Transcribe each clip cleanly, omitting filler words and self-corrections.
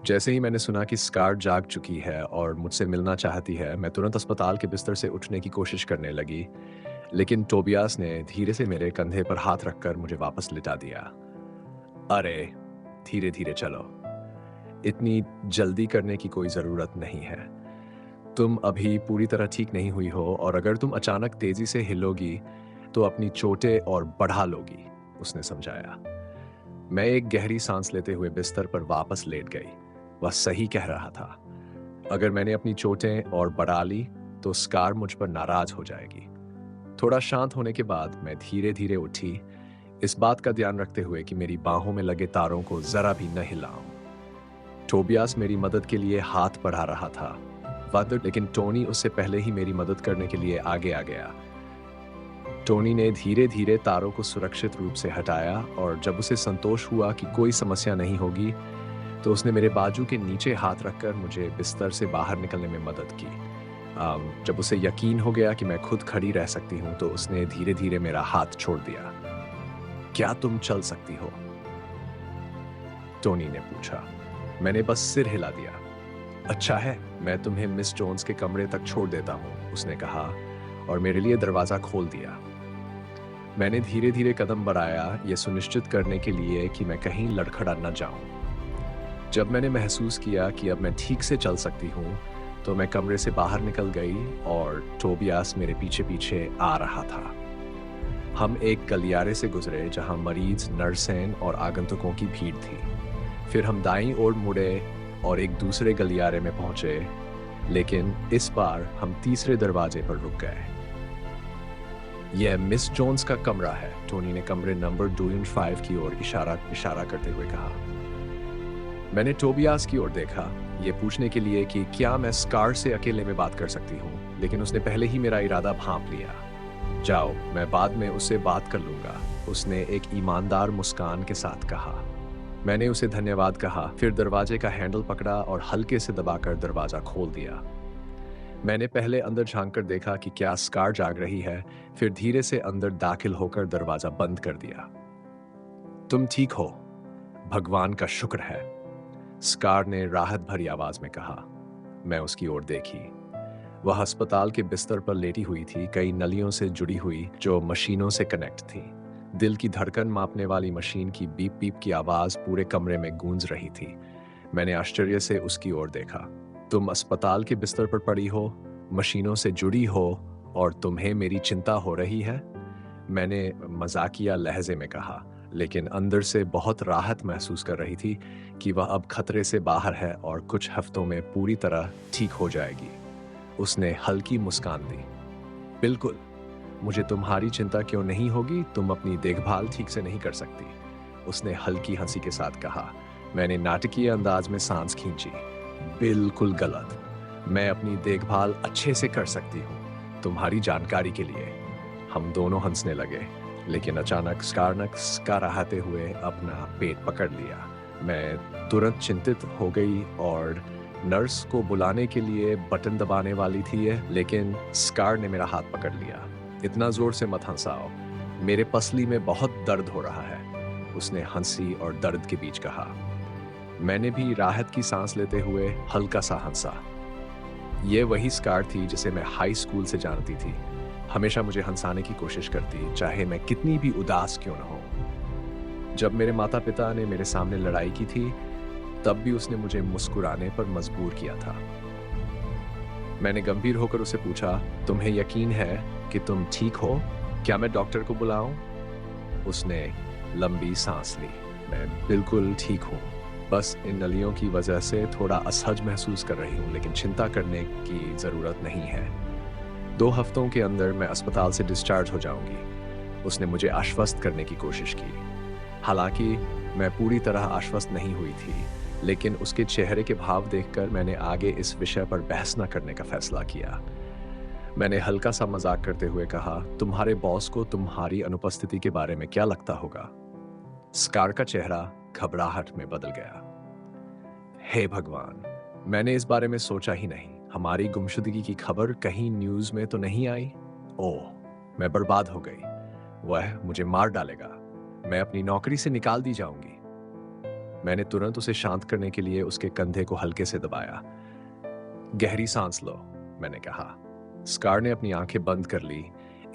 जैसे ही मैंने सुना कि स्कार जाग चुकी है और मुझसे मिलना चाहती है, मैं तुरंत अस्पताल के बिस्तर से उठने की कोशिश करने लगी, लेकिन टोबियास ने धीरे से मेरे कंधे पर हाथ रखकर मुझे वापस लिटा दिया। अरे, धीरे-धीरे चलो। इतनी जल्दी करने की कोई ज़रूरत नहीं है। तुम अभी पूरी तरह ठीक नहीं हुई हो और अगर तुम अचानक तेज़ी से हिलोगी, तो अपनी चोटें और बढ़ा लोगी, उसने समझाया। मैं एक गहरी सांस लेते हुए बिस्तर पर वापस लेट गई। वह सही कह रहा था। अगर मैंने अपनी चोटें और बढ़ा ली, तो स्कार मुझ पर नाराज हो जाएगी। थोड़ा शांत होने के बाद मैं धीरे-धीरे उठी, इस बात का ध्यान रखते हुए कि मेरी बाहों में लगे तारों को जरा भी न हिलाऊं। टोबियास मेरी मदद के लिए हाथ बढ़ा रहा था। लेकिन टोनी उससे पहले ही मेरी मदद करने के लिए आगे आ गया। टोनी ने धीरे-धीरे तारों को सुरक्षित रूप से हटाया और जब उसे संतोष हुआ कि कोई समस्या नहीं होगी, तो उसने मेरे बाजू के नीचे हाथ रखकर मुझे बिस्तर से बाहर निकलने में मदद की। जब उसे यकीन हो गया कि मैं खुद खड़ी रह सकती हूँ, तो उसने धीरे-धीरे मेरा हाथ छोड़ दिया। क्या तुम चल सकती हो? टोनी ने पूछा। मैंने बस सिर हिला दिया। अच्छा है, मैं तुम्हें मिस जोन्स के कमरे तक छोड़ देता हूँ, उसने कहा और मेरे लिए दरवाजा खोल दिया। मैंने धीरे-धीरे कदम बढ़ाया, ये सुनिश्चित करने के लिए कि मैं कहीं लड़खड़ा न जाऊं। जब मैंने महसूस किया कि अब मैं ठीक से चल सकती हूँ, तो मैं कमरे से बाहर निकल गई और टोबियास मेरे पीछे-पीछे आ रहा था। हम एक गलियारे से गुजरे जहाँ मरीज, नर्सें और आगंतुकों की भीड़ थी। फिर हम दाईं ओर मुड़े और एक दूसरे गलियारे में पहुंचे, लेकिन इस बार हम तीसरे दरवाजे पर रुक गए। यह मिस जोन्स का कमरा है, टोनी ने कमरे नंबर 205 की ओर इशारा करते हुए कहा। मैंने टोबियास की ओर देखा, ये पूछने के लिए कि क्या मैं स्कार से अकेले में बात कर सकती हूँ, लेकिन उसने पहले ही मेरा इरादा भांप लिया। जाओ, मैं बाद में उससे बात कर लूंगा, उसने एक ईमानदार मुस्कान के साथ कहा। मैंने उसे धन्यवाद कहा, फिर दरवाजे का हैंडल पकड़ा और हल्के से दबाकर दरवाजा खोल दिया। मैंने पहले अंदर झांककर देखा कि क्या स्कार जाग रही है, फिर धीरे से अंदर दाखिल होकर दरवाजा बंद कर दिया। तुम ठीक हो, भगवान का शुक्र है, स्कार ने राहत भरी आवाज में कहा। मैं उसकी ओर देखी। वह अस्पताल के बिस्तर पर लेटी हुई थी, कई नलियों से जुड़ी हुई जो मशीनों से कनेक्ट थी। दिल की धड़कन मापने वाली मशीन की बीप बीप की आवाज पूरे कमरे में गूंज रही थी। मैंने आश्चर्य से उसकी ओर देखा। तुम अस्पताल के बिस्तर पर पड़ी हो, मशीनों से जुड़ी हो और तुम्हें मेरी चिंता हो रही है? मैंने मजाकिया लहजे में कहा, लेकिन अंदर से बहुत राहत महसूस कर रही थी कि वह अब खतरे से बाहर है और कुछ हफ्तों में पूरी तरह ठीक हो जाएगी। उसने हल्की मुस्कान दी। बिल्कुल, मुझे तुम्हारी चिंता क्यों नहीं होगी, तुम अपनी देखभाल ठीक से नहीं कर सकती, उसने हल्की हंसी के साथ कहा। मैंने नाटकीय अंदाज में सांस खींची। बिल्कुल गलत, मैं अपनी देखभाल अच्छे से कर सकती हूँ, तुम्हारी जानकारी के लिए। हम दोनों हंसने लगे, लेकिन अचानक स्कार ने मुस्कुराते हुए अपना पेट पकड़ लिया। मैं तुरंत चिंतित हो गई और नर्स को बुलाने के लिए बटन दबाने वाली थी, लेकिन स्कार ने मेरा हाथ पकड़ लिया। इतना जोर से मत हंसाओ, मेरे पसली में बहुत दर्द हो रहा है, उसने हंसी और दर्द के बीच कहा। मैंने भी राहत की सांस लेते हुए हल्का सा हंसा। ये वही स्कार थी जिसे मैं हाई स्कूल से जानती थी। हमेशा मुझे हंसाने की कोशिश करती, चाहे मैं कितनी भी उदास क्यों न हो। जब मेरे माता पिता ने मेरे सामने लड़ाई की थी, तब भी उसने मुझे मुस्कुराने पर मजबूर किया था। मैंने गंभीर होकर उसे पूछा, तुम्हें यकीन है कि तुम ठीक हो? क्या मैं डॉक्टर को बुलाऊं? उसने लंबी सांस ली। मैं बिल्कुल ठीक हूँ, बस इन नलियों की वजह से थोड़ा असहज महसूस कर रही हूँ, लेकिन चिंता करने की जरूरत नहीं है। 2 हफ्तों के अंदर मैं अस्पताल से डिस्चार्ज हो जाऊंगी, उसने मुझे आश्वस्त करने की कोशिश की। हालांकि मैं पूरी तरह आश्वस्त नहीं हुई थी, लेकिन उसके चेहरे के भाव देखकर मैंने आगे इस विषय पर बहस न करने का फैसला किया। मैंने हल्का सा मजाक करते हुए कहा, तुम्हारे बॉस को तुम्हारी अनुपस्थिति के बारे में क्या लगता होगा? स्कार का चेहरा घबराहट में बदल गया। हे भगवान, मैंने इस बारे में सोचा ही नहीं। हमारी गुमशुदगी की खबर कहीं न्यूज में तो नहीं आई? ओह, मैं बर्बाद हो गई। वह मुझे मार डालेगा। मैं अपनी नौकरी से निकाल दी जाऊंगी। मैंने तुरंत उसे शांत करने के लिए उसके कंधे को हल्के से दबाया। गहरी सांस लो, मैंने कहा। स्कार ने अपनी आंखें बंद कर ली,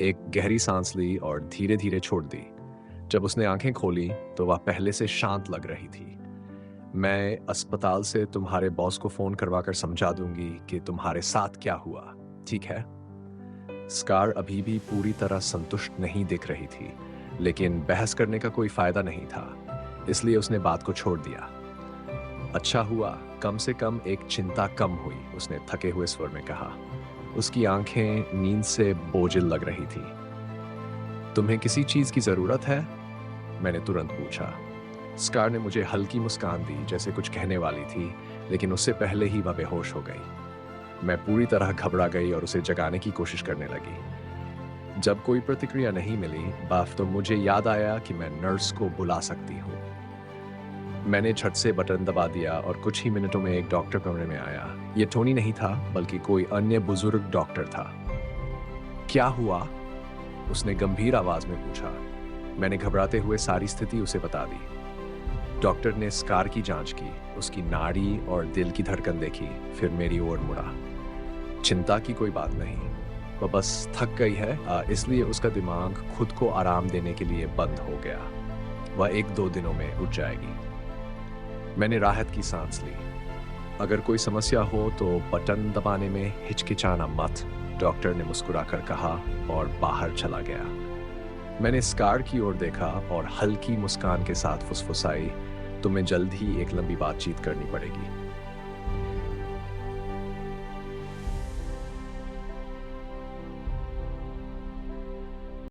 एक गहरी सांस ली और धीरे धीरे छोड़ दी। जब उसने आंखें खोली तो वह पहले से शांत लग रही थी। मैं अस्पताल से तुम्हारे बॉस को फोन करवाकर समझा दूंगी कि तुम्हारे साथ क्या हुआ, ठीक है? स्कार अभी भी पूरी तरह संतुष्ट नहीं दिख रही थी, लेकिन बहस करने का कोई फायदा नहीं था, इसलिए उसने बात को छोड़ दिया। अच्छा हुआ, कम से कम एक चिंता कम हुई, उसने थके हुए स्वर में कहा। उसकी आंखें नींद से बोझिल लग रही थी। तुम्हें किसी चीज की जरूरत है? मैंने तुरंत पूछा। स्कार ने मुझे हल्की मुस्कान दी, जैसे कुछ कहने वाली थी, लेकिन उससे पहले ही वह बेहोश हो गई। मैं पूरी तरह घबरा गई और उसे जगाने की कोशिश करने लगी। जब कोई प्रतिक्रिया नहीं मिली, बाफ तो मुझे याद आया कि मैं नर्स को बुला सकती हूँ। मैंने झट से बटन दबा दिया और कुछ ही मिनटों में एक डॉक्टर कमरे में आया। ये टोनी नहीं था, बल्कि कोई अन्य बुजुर्ग डॉक्टर था। क्या हुआ? उसने गंभीर आवाज में पूछा। मैंने घबराते हुए सारी स्थिति उसे बता दी। डॉक्टर ने स्कार की जांच की, उसकी नाड़ी और दिल की धड़कन देखी, फिर मेरी ओर मुड़ा। चिंता की कोई बात नहीं, वह बस थक गई है, इसलिए उसका दिमाग खुद को आराम देने के लिए बंद हो गया। वह 1-2 दिनों में उठ जाएगी। मैंने राहत की सांस ली। अगर कोई समस्या हो तो बटन दबाने में हिचकिचाना मत, डॉक्टर ने मुस्कुराकर कहा और बाहर चला गया। मैंने स्कार की ओर देखा और हल्की मुस्कान के साथ फुसफुसाई, तुम्हें जल्द ही एक लंबी बातचीत करनी पड़ेगी।